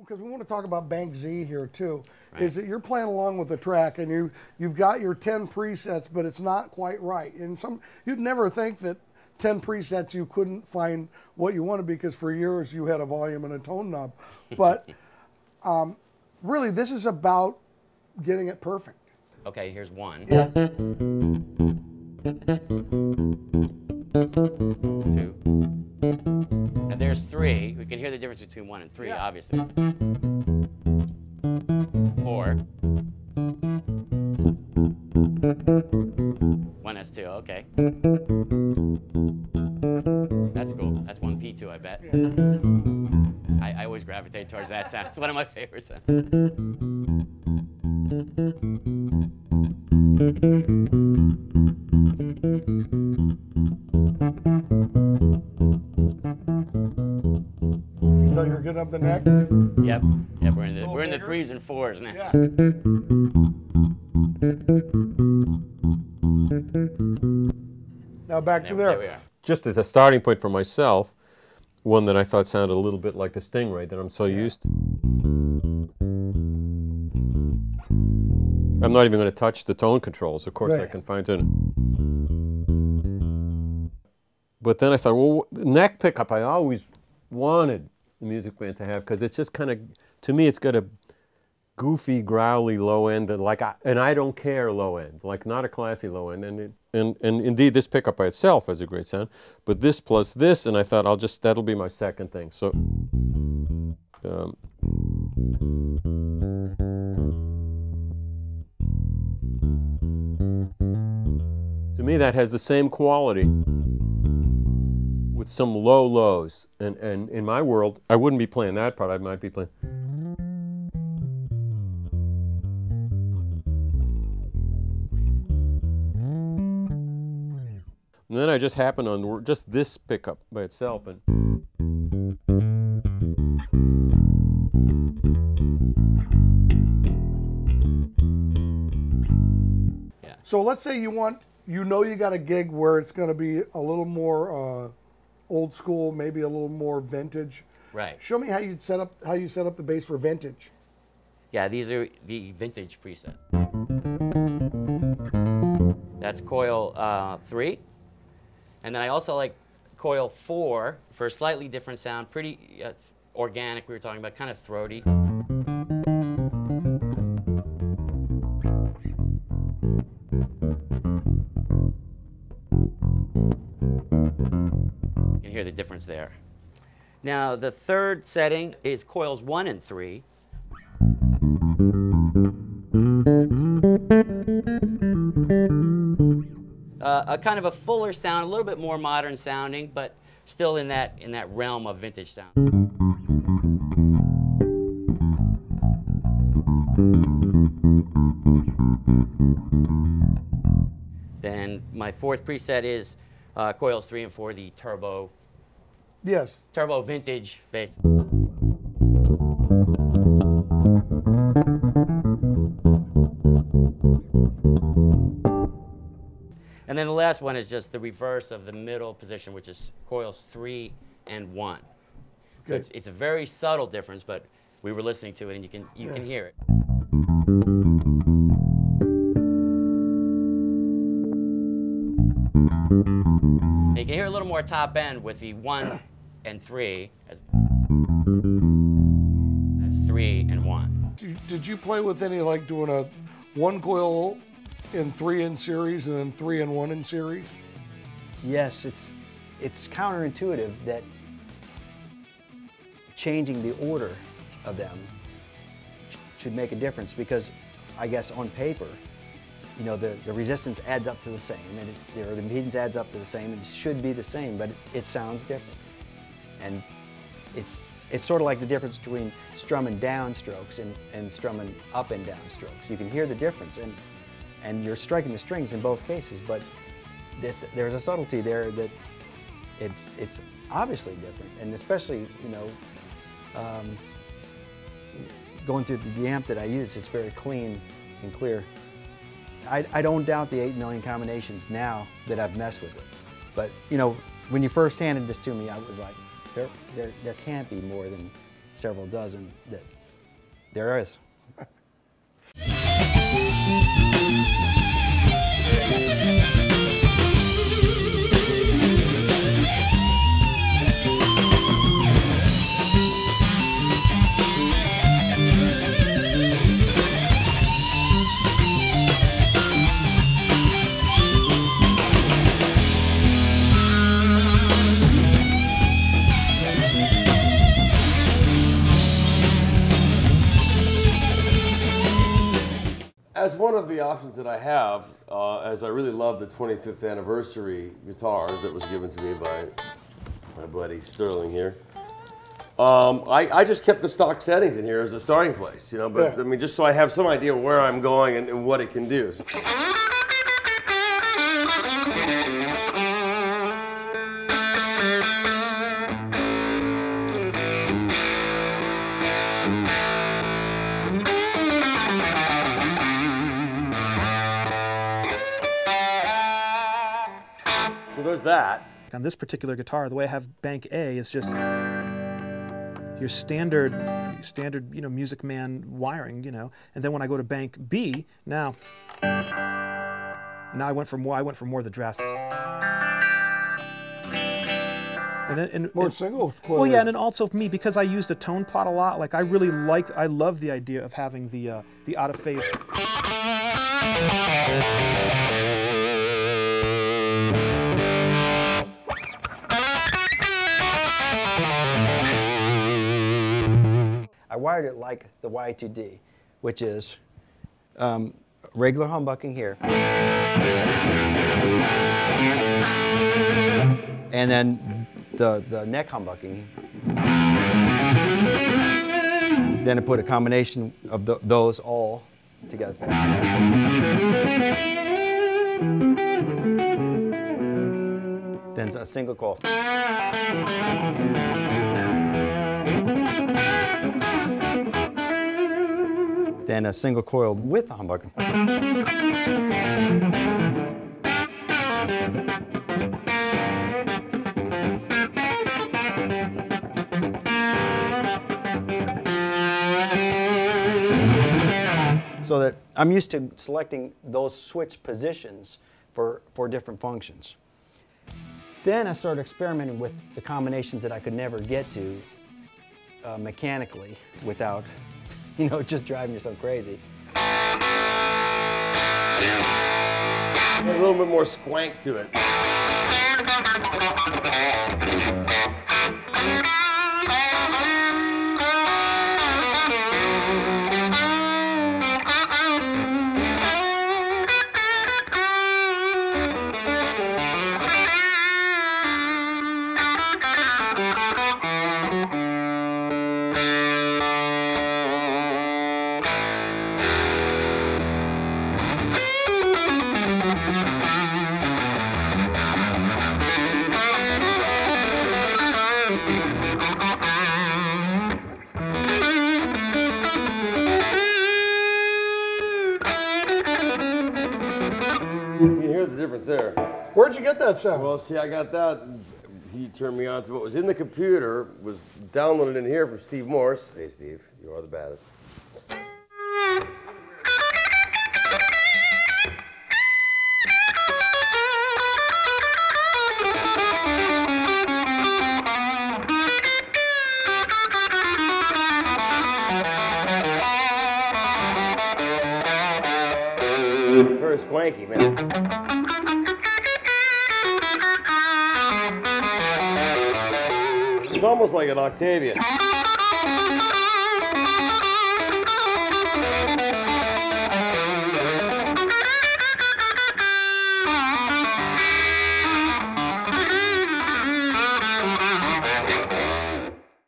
Because we want to talk about Bank Z here too, right. Is that you're playing along with the track and you've got your 10 presets, but it's not quite right. And you'd never think that 10 presets you couldn't find what you wanted, because for years you had a volume and a tone knob. But really, this is about getting it perfect. Okay, here's one. Yeah. 2. And there's 3. We can hear the difference between 1 and 3, yeah. Obviously. 4. 1 S2, okay. That's cool. That's 1 P2, I bet. Yeah. I always gravitate towards that sound. It's one of my favorite sounds. So you're good up the neck? Yep. Yep. We're in the 3s and 4s now. Yeah. Now back to there. There we are. Just as a starting point for myself, one that I thought sounded a little bit like the Stingray that I'm so used to. I'm not even going to touch the tone controls. Of course, I can find it. But then I thought, well, neck pickup I always wanted the music band to have, because it's just kind of, to me, it's got a goofy, growly low end, that and I don't care low end, like not a classy low end. And indeed, this pickup by itself has a great sound, but this plus this, and I thought that'll be my second thing. So, to me, that has the same quality with some low lows. And in my world, I wouldn't be playing that part. I might be playing. And then I just happened on just this pickup by itself. And yeah. So let's say you got a gig where it's going to be a little more old school, maybe a little more vintage. Right. Show me how you set up the bass for vintage. Yeah, these are the vintage presets. That's coil 3. And then I also like coil 4 for a slightly different sound, pretty organic, we were talking about, kind of throaty. You can hear the difference there. Now, the third setting is coils 1 and 3. A kind of a fuller sound, a little bit more modern sounding, but still in that realm of vintage sound. Then my fourth preset is coils 3 and 4, the turbo. Yes. Turbo vintage bass. And then the last one is just the reverse of the middle position, which is coils 3 and 1. So it's a very subtle difference, but we were listening to it, and you can hear it. And you can hear a little more top end with the 1 and 3 as 3 and 1. Did you play with any, like doing a 1 coil in 3 in series and then 3 and 1 in series? Yes, it's counterintuitive that changing the order of them should make a difference, because I guess on paper, you know, the resistance adds up to the same, and the impedance adds up to the same, and it should be the same, but it sounds different. And it's sort of like the difference between strumming down strokes and strumming up and down strokes. You can hear the difference, and you're striking the strings in both cases, but there's a subtlety there that it's obviously different, and especially, you know, going through the amp that I use, it's very clean and clear. I don't doubt the 8 million combinations now that I've messed with it, but you know, when you first handed this to me, I was like, there can't be more than several dozen that there is. As one of the options that I have, as I really love the 25th anniversary guitar that was given to me by my buddy Sterling here, I just kept the stock settings in here as a starting place, you know, but I mean, just so I have some idea where I'm going and what it can do. So there's that. On this particular guitar, the way I have bank A is just your standard, you know, Music Man wiring, you know. And then when I go to bank B, now I went for more of the drastic. And then More single coil. Well, yeah, and then also for me, because I used a tone pot a lot, like I love the idea of having the out of phase. I wired it like the Y2D, which is regular humbucking here. And then the neck humbucking. Then I put a combination of those all together. Then a single coil. Then a single coil with a humbucker. So that I'm used to selecting those switch positions for different functions. Then I started experimenting with the combinations that I could never get to mechanically without, you know, just driving yourself crazy. There's a little bit more squank to it. You can hear the difference there. Where'd you get that sound? Well, see, I got that. He turned me on to what was in the computer, was downloaded in here from Steve Morse. Hey, Steve, you are the baddest. Very swanky, man. It's almost like an Octavia.